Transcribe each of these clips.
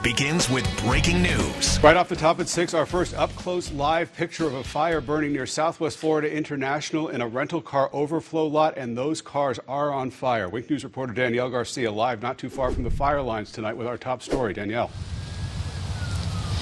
begins with breaking news. Right off the top at 6, our first up-close live picture of a fire burning near Southwest Florida International in a rental car overflow lot, and those cars are on fire. Wink News reporter Danielle Garcia live not too far from the fire lines tonight with our top story. Danielle.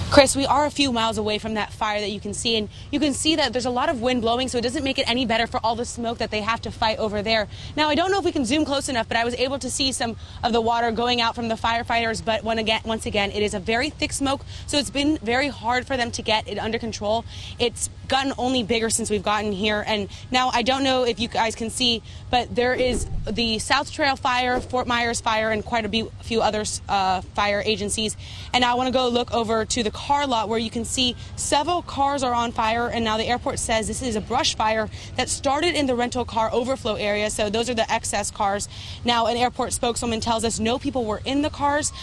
Chris, we are a few miles away from that fire that you can see, and you can see that there's a lot of wind blowing, so it doesn't make it any better for all the smoke that they have to fight over there. Now, I don't know if we can zoom close enough, but I was able to see some of the water going out from the firefighters, but once again, it is a very thick smoke, so it's been very hard for them to get it under control. It's gotten only bigger since we've gotten here, and now I don't know if you guys can see, but there is the South Trail Fire, Fort Myers Fire, and quite a few other fire agencies, and now I want to go look over to the car lot where you can see several cars are on fire, and now the airport says this is a brush fire that started in the rental car overflow area, so those are the excess cars. Now, an airport spokeswoman tells us no people were in the cars.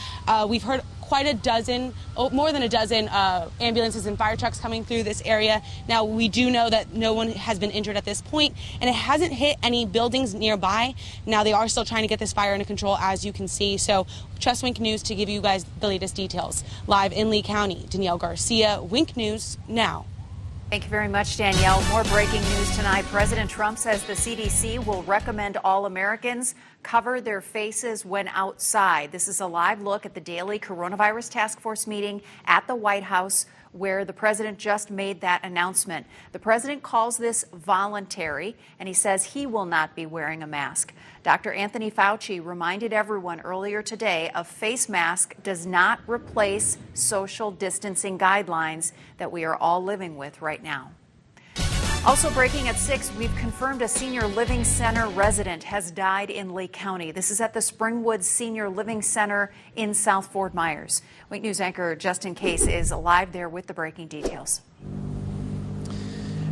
We've heard quite a dozen, more than a dozen ambulances and fire trucks coming through this area. Now, we do know that no one has been injured at this point, and it hasn't hit any buildings nearby. Now, they are still trying to get this fire under control, as you can see. So, trust Wink News to give you guys the latest details. Live in Lee County, Danielle Garcia, Wink News now. Thank you very much, Danielle. More breaking news tonight. President Trump says the CDC will recommend all Americans cover their faces when outside. This is a live look at the daily coronavirus task force meeting at the White House, where the president just made that announcement. The president calls this voluntary, and he says he will not be wearing a mask. Dr. Anthony Fauci reminded everyone earlier today a face mask does not replace social distancing guidelines that we are all living with right now. Also breaking at 6, we've confirmed a senior living center resident has died in Lee County. This is at the Springwood Senior Living Center in South Fort Myers. Wink News anchor Justin Case is live there with the breaking details.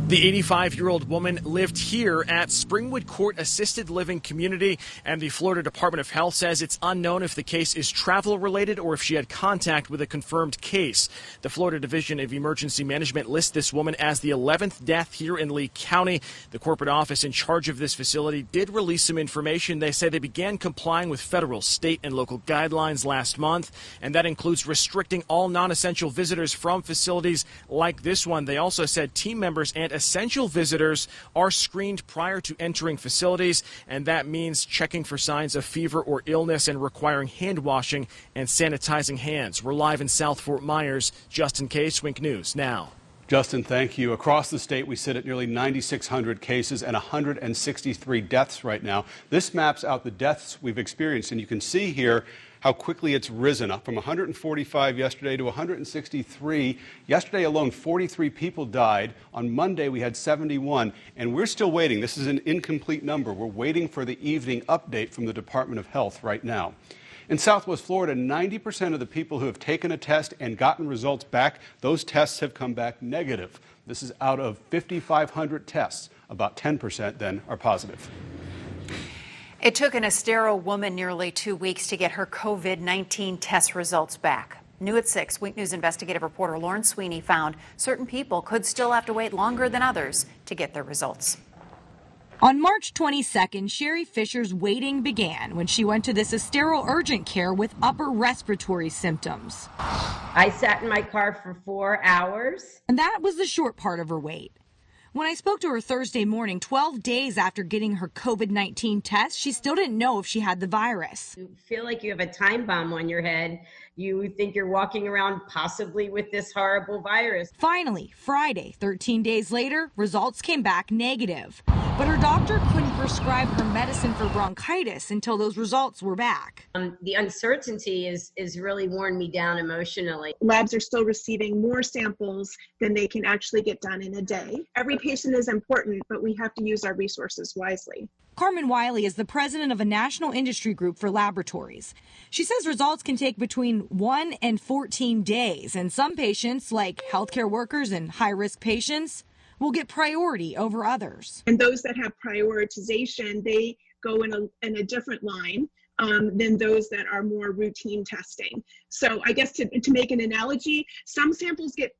The 85-year-old woman lived here at Springwood Court Assisted Living Community, and the Florida Department of Health says it's unknown if the case is travel-related or if she had contact with a confirmed case. The Florida Division of Emergency Management lists this woman as the 11th death here in Lee County. The corporate office in charge of this facility did release some information. They say they began complying with federal, state, and local guidelines last month, and that includes restricting all non-essential visitors from facilities like this one. They also said team members and essential visitors are screened prior to entering facilities, and that means checking for signs of fever or illness and requiring hand washing and sanitizing hands. We're live in South Fort Myers. Justin Case, Wink News now. Justin, thank you. Across the state, we sit at nearly 9,600 cases and 163 deaths right now. This maps out the deaths we've experienced, and you can see here how quickly it's risen up from 145 yesterday to 163. Yesterday alone, 43 people died. On Monday, we had 71, and we're still waiting. This is an incomplete number. We're waiting for the evening update from the Department of Health right now. In Southwest Florida, 90% of the people who have taken a test and gotten results back, those tests have come back negative. This is out of 5,500 tests. About 10% then are positive. It took an Estero woman nearly 2 weeks to get her COVID-19 test results back. New at 6, Wink News investigative reporter Lauren Sweeney found certain people could still have to wait longer than others to get their results. On March 22nd, Sherry Fisher's waiting began when she went to this Estero urgent care with upper respiratory symptoms. I sat in my car for 4 hours. And that was the short part of her wait. When I spoke to her Thursday morning, 12 days after getting her COVID-19 test, she still didn't know if she had the virus. You feel like you have a time bomb on your head. You think you're walking around possibly with this horrible virus. Finally, Friday, 13 days later, results came back negative. But her doctor couldn't prescribe her medicine for bronchitis until those results were back. The uncertainty is really worn me down emotionally. Labs are still receiving more samples than they can actually get done in a day. Every patient is important, but we have to use our resources wisely. Carmen Wiley is the president of a national industry group for laboratories. She says results can take between 1 and 14 days, and some patients, like healthcare workers and high-risk patients, will get priority over others. And those that have prioritization, they go in a different line than those that are more routine testing. So I guess to make an analogy, some samples get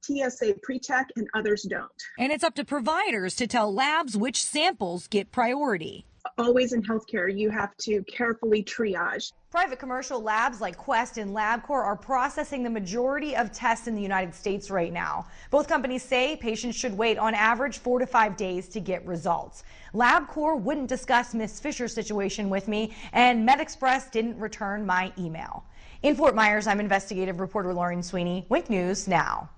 TSA pre-check and others don't. And it's up to providers to tell labs which samples get priority. always in healthcare, you have to carefully triage. Private commercial labs like Quest and LabCorp are processing the majority of tests in the United States right now. Both companies say patients should wait on average 4 to 5 days to get results. LabCorp wouldn't discuss Ms. Fisher's situation with me, and MedExpress didn't return my email. In Fort Myers, I'm investigative reporter Lauren Sweeney, Wink News Now.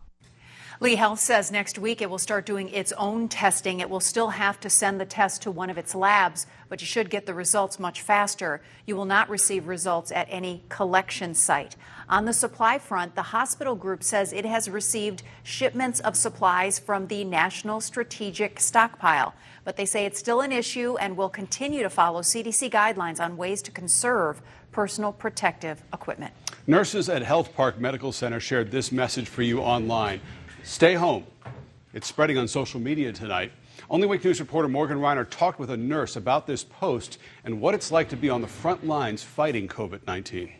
Lee Health says next week it will start doing its own testing. It will still have to send the test to one of its labs, but you should get the results much faster. You will not receive results at any collection site. On the supply front, the hospital group says it has received shipments of supplies from the National Strategic Stockpile, but they say it's still an issue and will continue to follow CDC guidelines on ways to conserve personal protective equipment. Nurses at Health Park Medical Center shared this message for you online. Stay home. It's spreading on social media tonight. Only Week News reporter Morgan Reiner talked with a nurse about this post and what it's like to be on the front lines fighting COVID-19.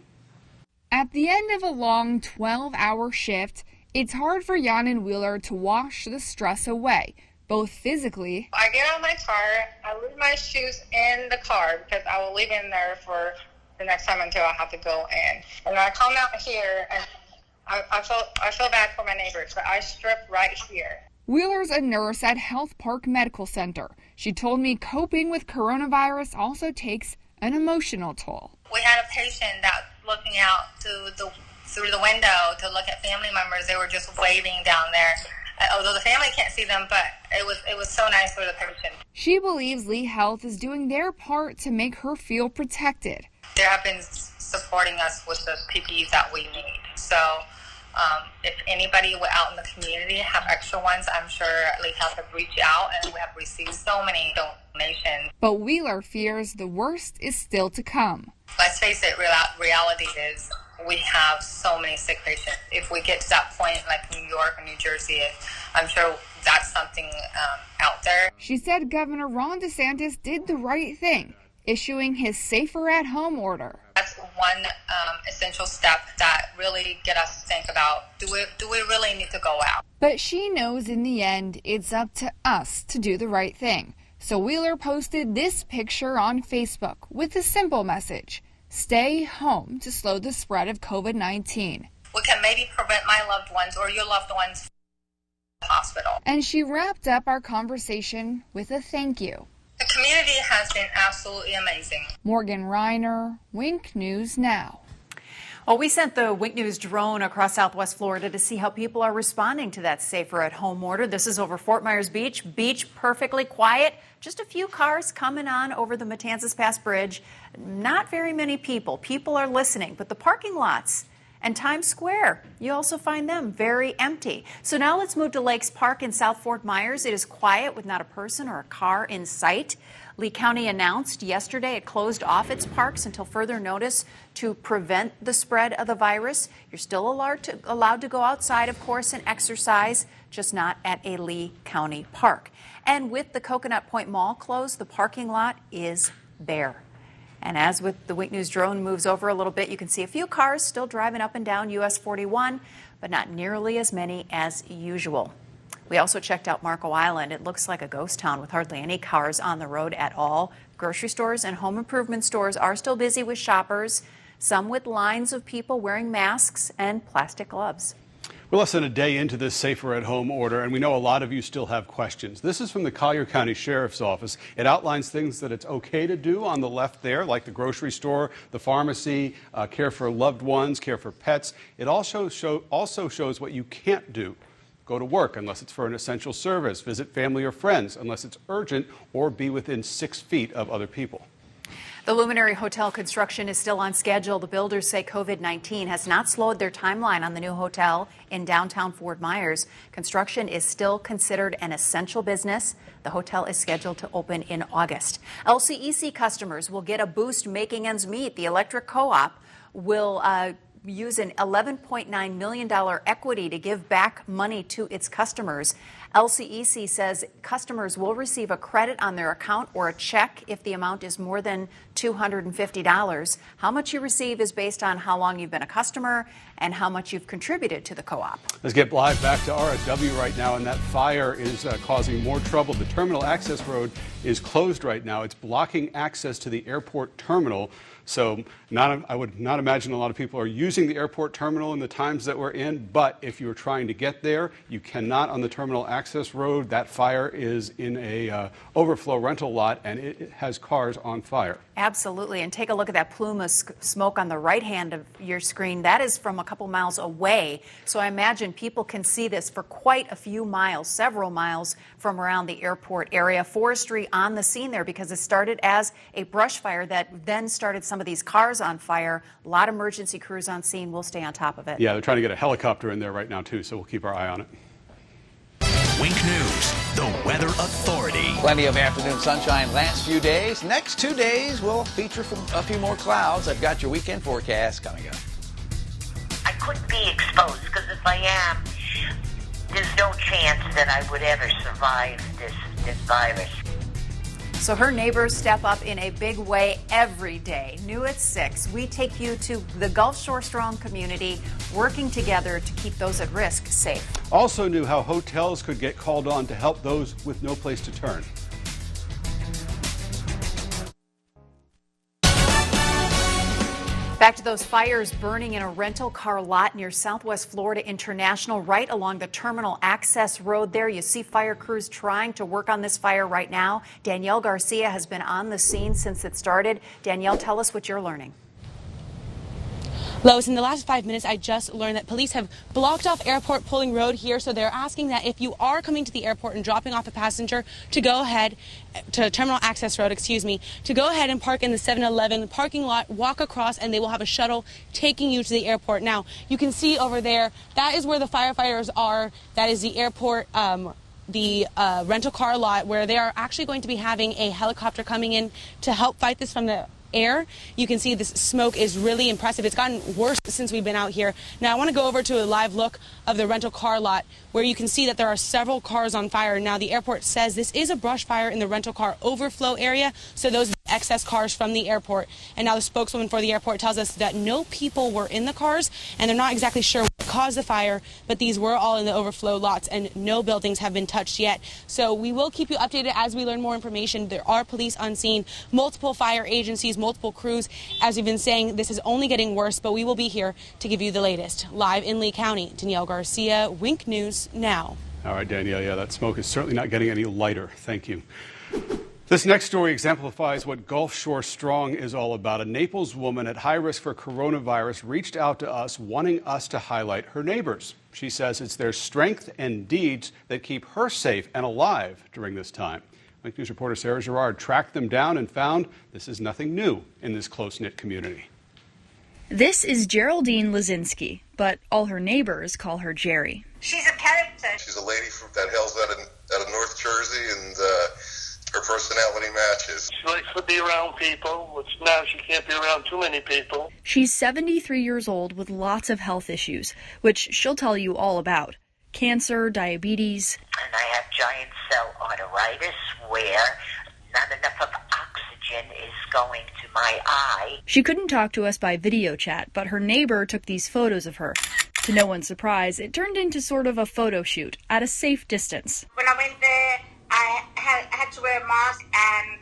At the end of a long 12-hour shift, it's hard for Yanin Wheeler to wash the stress away, both physically. I get out of my car, I leave my shoes in the car because I will leave in there for the next time until I have to go in. And I come out here and I feel bad for my neighbors, but I strip right here. Wheeler's a nurse at Health Park Medical Center. She told me coping with coronavirus also takes an emotional toll. We had a patient that looking out through the window to look at family members. They were just waving down there. Although the family can't see them, but it was so nice for the patient. She believes Lee Health is doing their part to make her feel protected. They have been supporting us with the PPEs that we need. So if anybody out in the community have extra ones, I'm sure Lee Health have reached out, and we have received so many donations. But Wheeler fears the worst is still to come. Let's face it, reality is we have so many sick patients. If we get to that point like New York or New Jersey, I'm sure that's something out there. She said Governor Ron DeSantis did the right thing, issuing his safer at home order. That's one essential step that really get us to think about, do we really need to go out? But she knows in the end it's up to us to do the right thing. So Wheeler posted this picture on Facebook with a simple message: stay home to slow the spread of COVID-19. We can maybe prevent my loved ones or your loved ones from the hospital. And she wrapped up our conversation with a thank you. The community has been absolutely amazing. Morgan Reiner, Wink News Now. Well, we sent the Wink News drone across Southwest Florida to see how people are responding to that safer at home order. This is over Fort Myers Beach. Beach perfectly quiet. Just a few cars coming on over the Matanzas Pass Bridge. Not very many people. People are listening, but the parking lots and Times Square, you also find them very empty. So now let's move to Lakes Park in South Fort Myers. It is quiet with not a person or a car in sight. Lee County announced yesterday it closed off its parks until further notice to prevent the spread of the virus. You're still allowed to go outside, of course, and exercise, just not at a Lee County park. And with the Coconut Point Mall closed, the parking lot is bare. And as with the Wink News drone moves over a little bit, you can see a few cars still driving up and down US 41, but not nearly as many as usual. We also checked out Marco Island. It looks like a ghost town with hardly any cars on the road at all. Grocery stores and home improvement stores are still busy with shoppers, some with lines of people wearing masks and plastic gloves. We're less than a day into this safer at home order, and we know a lot of you still have questions. This is from the Collier County Sheriff's Office. It outlines things that it's okay to do on the left there, like the grocery store, the pharmacy, care for loved ones, care for pets. It also shows what you can't do. Go to work unless it's for an essential service, visit family or friends unless it's urgent, or be within 6 feet of other people. The Luminary Hotel construction is still on schedule. The builders say COVID-19 has not slowed their timeline on the new hotel in downtown Fort Myers. Construction is still considered an essential business. The hotel is scheduled to open in August. LCEC customers will get a boost making ends meet. The electric co-op will use an $11.9 million equity to give back money to its customers LCEC says customers will receive a credit on their account or a check if the amount is more than $250. How much you receive is based on how long you've been a customer and how much you've contributed to the co-op. Let's get live back to RSW right now, and that fire is causing more trouble. The terminal access road is closed right now. It's blocking access to the airport terminal. So I would not imagine a lot of people are using the airport terminal in the times that we're in, but if you're trying to get there, you cannot on the terminal access road. That fire is in a overflow rental lot, and it has cars on fire. Absolutely. And take a look at that plume of smoke on the right hand of your screen. That is from a couple miles away. So I imagine people can see this for quite a few miles, several miles from around the airport area. Forestry on the scene there because it started as a brush fire that then started some of these cars on fire. A lot of emergency crews on scene. We'll stay on top of it. Yeah, they're trying to get a helicopter in there right now, too, so we'll keep our eye on it. Wink News, the Weather Authority. Plenty of afternoon sunshine last few days. Next 2 days will feature a few more clouds. I've got your weekend forecast coming up. I couldn't be exposed because if I am, there's no chance that I would ever survive this virus. So her neighbors step up in a big way every day. New at 6, we take you to the Gulf Shore Strong community, working together to keep those at risk safe. Also knew how hotels could get called on to help those with no place to turn. Back to those fires burning in a rental car lot near Southwest Florida International, right along the terminal access road there. You see fire crews trying to work on this fire right now. Danielle Garcia has been on the scene since it started. Danielle, tell us what you're learning. Lois, in the last 5 minutes, I just learned that police have blocked off Airport Pulling Road here, so they're asking that if you are coming to the airport and dropping off a passenger to go ahead to Terminal Access Road, to go ahead and park in the 7-Eleven parking lot, walk across, and they will have a shuttle taking you to the airport. Now, you can see over there, that is where the firefighters are. That is the airport, the rental car lot, where they are actually going to be having a helicopter coming in to help fight this from the air. You can see this smoke is really impressive. It's gotten worse since we've been out here. Now I want to go over to a live look of the rental car lot where you can see that there are several cars on fire. Now the airport says this is a brush fire in the rental car overflow area, so those excess cars from the airport. And now the spokeswoman for the airport tells us that no people were in the cars and they're not exactly sure what caused the fire, but these were all in the overflow lots and no buildings have been touched yet. So we will keep you updated as we learn more information. There are police on scene, multiple fire agencies, multiple crews. As we've been saying, this is only getting worse, but we will be here to give you the latest. Live in Lee County, Danielle Garcia, Wink News Now. All right, Danielle, yeah, that smoke is certainly not getting any lighter. Thank you. This next story exemplifies what Gulf Shore Strong is all about. A Naples woman at high risk for coronavirus reached out to us, wanting us to highlight her neighbors. She says it's their strength and deeds that keep her safe and alive during this time. Wink News reporter Sarah Gerard tracked them down and found this is nothing new in this close-knit community. This is Geraldine Lazinski, but all her neighbors call her Jerry. She's a character. She's a lady that hails out of North Jersey, and her personality matches. She likes to be around people, which now she can't be around too many people. She's 73 years old with lots of health issues, which she'll tell you all about. Cancer, diabetes. And I have giant cell arteritis where not enough of oxygen is going to my eye. She couldn't talk to us by video chat, but her neighbor took these photos of her. To no one's surprise, it turned into sort of a photo shoot at a safe distance. When I went there, I had to wear a mask and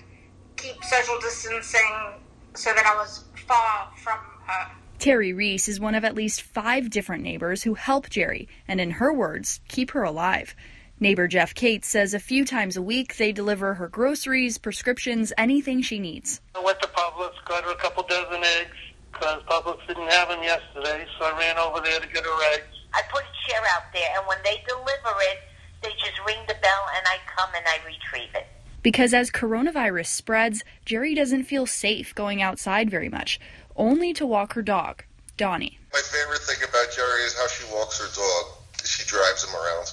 keep social distancing so that I was far from her. Terry Reese is one of at least 5 different neighbors who help Jerry, and in her words, keep her alive. Neighbor Jeff Cates says a few times a week they deliver her groceries, prescriptions, anything she needs. I went to Publix, got her a couple dozen eggs, because Publix didn't have them yesterday, so I ran over there to get her eggs. I put a chair out there, and when they deliver it, they just ring the bell, and I come and I retrieve it. Because as coronavirus spreads, Jerry doesn't feel safe going outside very much, only to walk her dog, Donnie. My favorite thing about Jerry is how she walks her dog. She drives him around.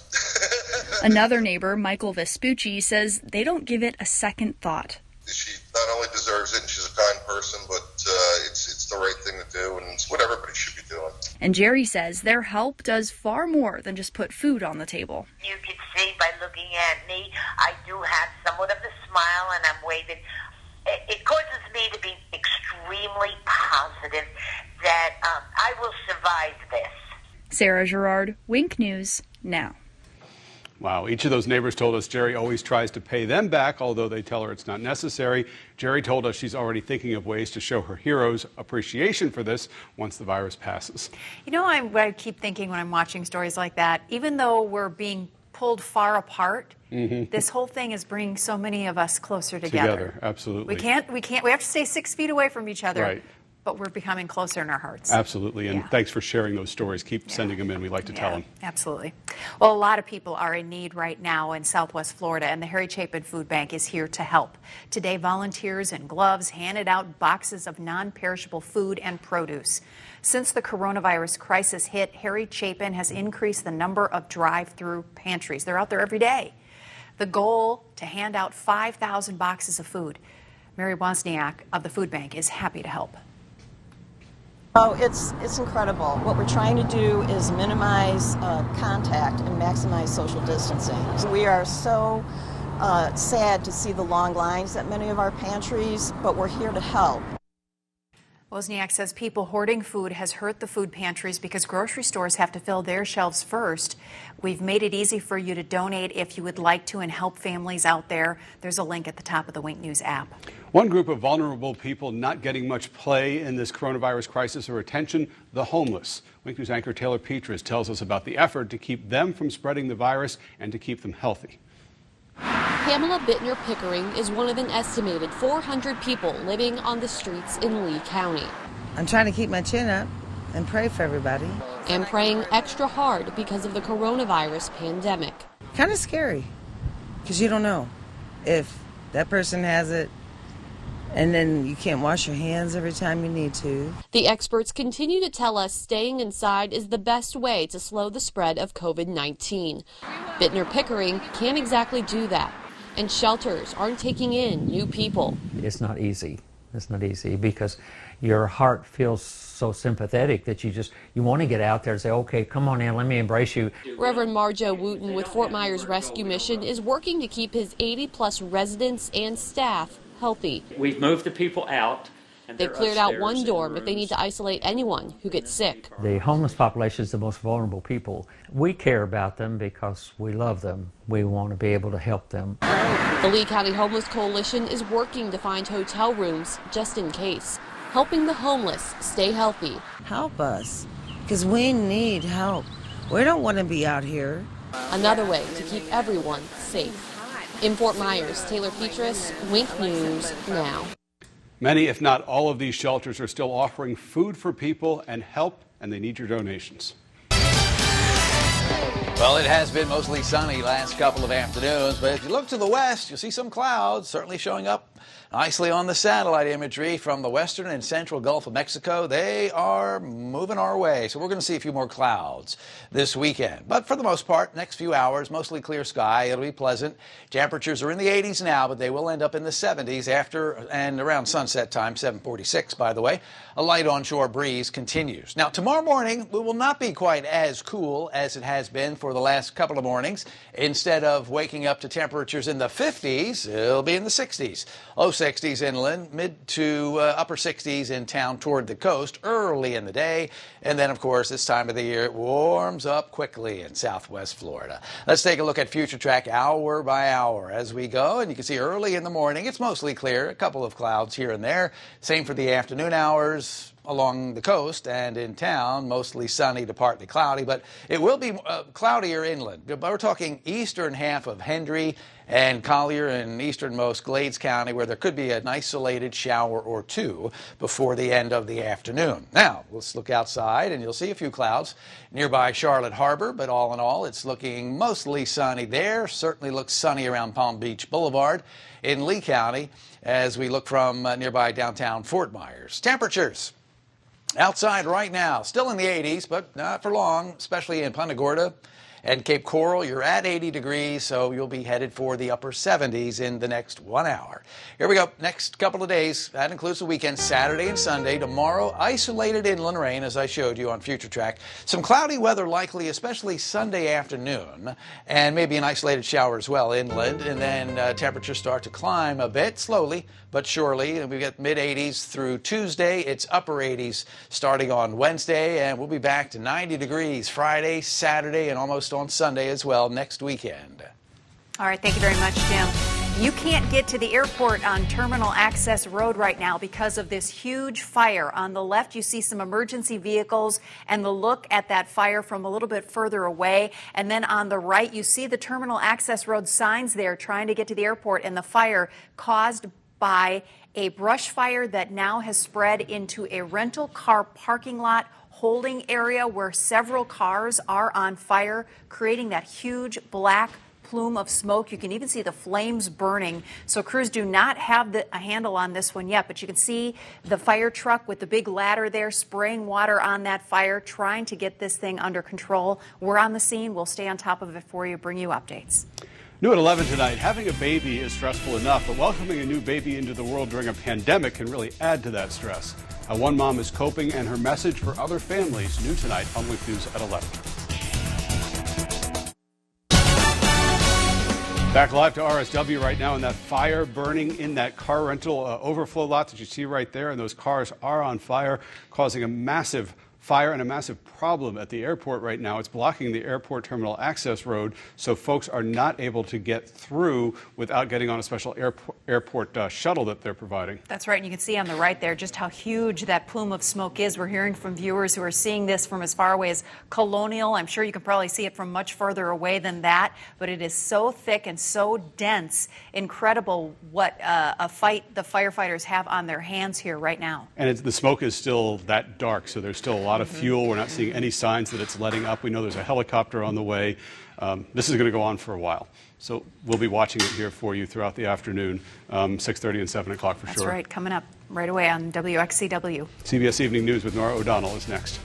Another neighbor, Michael Vespucci, says they don't give it a second thought. She not only deserves it, and she's a kind person, but it's the right thing to do, and it's what everybody should be doing. And Jerry says their help does far more than just put food on the table. You can see by looking somewhat of a smile and I'm waving. It causes me to be extremely positive that I will survive this. Sarah Gerard, Wink News, now. Wow, each of those neighbors told us Jerry always tries to pay them back, although they tell her it's not necessary. Jerry told us she's already thinking of ways to show her heroes appreciation for this once the virus passes. You know, I keep thinking when I'm watching stories like that, even though we're being pulled far apart, this whole thing is bringing so many of us closer together. Absolutely. We have to stay 6 feet away from each other. Right. But we're becoming closer in our hearts. Absolutely, and thanks for sharing those stories. Keep sending them in. We like to tell them. Absolutely. Well, a lot of people are in need right now in Southwest Florida, and the Harry Chapin Food Bank is here to help. Today, volunteers in gloves handed out boxes of non-perishable food and produce. Since the coronavirus crisis hit, Harry Chapin has increased the number of drive-through pantries. They're out there every day. The goal, to hand out 5,000 boxes of food. Mary Wozniak of the food bank is happy to help. Oh, it's incredible. What we're trying to do is minimize contact and maximize social distancing. We are so sad to see the long lines at many of our pantries, but we're here to help. Wozniak says people hoarding food has hurt the food pantries because grocery stores have to fill their shelves first. We've made it easy for you to donate if you would like to and help families out there. There's a link at the top of the Wink News app. One group of vulnerable people not getting much play in this coronavirus crisis or attention, the homeless. Wink News anchor Taylor Petras tells us about the effort to keep them from spreading the virus and to keep them healthy. Pamela Bittner Pickering is one of an estimated 400 people living on the streets in Lee County. I'm trying to keep my chin up and pray for everybody. And praying extra hard because of the coronavirus pandemic. Kind of scary, because you don't know if that person has it and then you can't wash your hands every time you need to. The experts continue to tell us staying inside is the best way to slow the spread of COVID-19. Bittner Pickering can't exactly do that, and shelters aren't taking in new people. It's not easy. It's not easy because your heart feels so sympathetic that you want to get out there and say, okay, come on in, let me embrace you. Reverend Marjo Wooten with Fort Myers Rescue Mission is working to keep his 80-plus residents and staff healthy. We've moved the people out. They've cleared out one dorm if they need to isolate anyone who gets sick. The homeless population is the most vulnerable people. We care about them because we love them. We want to be able to help them. The Lee County Homeless Coalition is working to find hotel rooms just in case, helping the homeless stay healthy. Help us, because we need help. We don't want to be out here. Another way to keep everyone safe. In Fort Myers, Taylor Petras, Wink News Now. Many, if not all of these shelters are still offering food for people and help, and they need your donations. Well, it has been mostly sunny last couple of afternoons, but if you look to the west, you'll see some clouds certainly showing up nicely on the satellite imagery from the western and central Gulf of Mexico. They are moving our way, so we're going to see a few more clouds this weekend. But for the most part, next few hours, mostly clear sky. It'll be pleasant. Temperatures are in the 80s now, but they will end up in the 70s after and around sunset time, 7:46, by the way. A light onshore breeze continues. Now, tomorrow morning, we will not be quite as cool as it has been for the last couple of mornings. Instead of waking up to temperatures in the 50s, it'll be in the 60s. Low 60s inland, mid to upper 60s in town toward the coast early in the day. And then, of course, this time of the year, it warms up quickly in southwest Florida. Let's take a look at future track hour by hour as we go. And you can see early in the morning, it's mostly clear, a couple of clouds here and there. Same for the afternoon hours along the coast and in town, mostly sunny to partly cloudy, but it will be cloudier inland. We're talking eastern half of Hendry and Collier and easternmost Glades County, where there could be an isolated shower or two before the end of the afternoon. Now, let's look outside, and you'll see a few clouds nearby Charlotte Harbor, but all in all, it's looking mostly sunny there. Certainly looks sunny around Palm Beach Boulevard in Lee County as we look from nearby downtown Fort Myers. Temperatures outside right now, still in the 80s, but not for long, especially in Punta Gorda And Cape Coral, you're at 80 degrees, so you'll be headed for the upper 70s in the next 1 hour. Here we go. Next couple of days, that includes the weekend, Saturday and Sunday. Tomorrow, isolated inland rain, as I showed you on Future Track. Some cloudy weather likely, especially Sunday afternoon, and maybe an isolated shower as well inland. And then temperatures start to climb a bit, slowly but surely. And we get mid-80s through Tuesday. It's upper 80s starting on Wednesday, and we'll be back to 90 degrees Friday, Saturday, and almost on Sunday as well next weekend. All right, thank you very much, Jim. You can't get to the airport on Terminal Access Road right now because of this huge fire. On the left, you see some emergency vehicles and the look at that fire from a little bit further away. And then on the right, you see the Terminal Access Road signs there trying to get to the airport, and the fire caused by a brush fire that now has spread into a rental car parking lot holding area where several cars are on fire, creating that huge black plume of smoke. You can even see the flames burning. So crews do not have a handle on this one yet, but you can see the fire truck with the big ladder there spraying water on that fire, trying to get this thing under control. We're on the scene. We'll stay on top of it for you, bring you updates. New at 11 tonight, having a baby is stressful enough, but welcoming a new baby into the world during a pandemic can really add to that stress. How one mom is coping and her message for other families. New tonight on Wink News at 11. Back live to RSW right now, and that fire burning in that car rental overflow lot that you see right there, and those cars are on fire, causing a massive fire and a massive problem at the airport right now. It's blocking the airport terminal access road, so folks are not able to get through without getting on a special airport shuttle that they're providing. That's right, and you can see on the right there just how huge that plume of smoke is. We're hearing from viewers who are seeing this from as far away as Colonial. I'm sure you can probably see it from much further away than that, but it is so thick and so dense. Incredible what a fight the firefighters have on their hands here right now. And the smoke is still that dark, so there's still a lot of fuel. We're not seeing any signs that it's letting up. We know there's a helicopter on the way. This is going to go on for a while. So we'll be watching it here for you throughout the afternoon, 6:30 and 7 o'clock for sure. That's right, coming up right away on WXCW. CBS Evening News with Nora O'Donnell is next.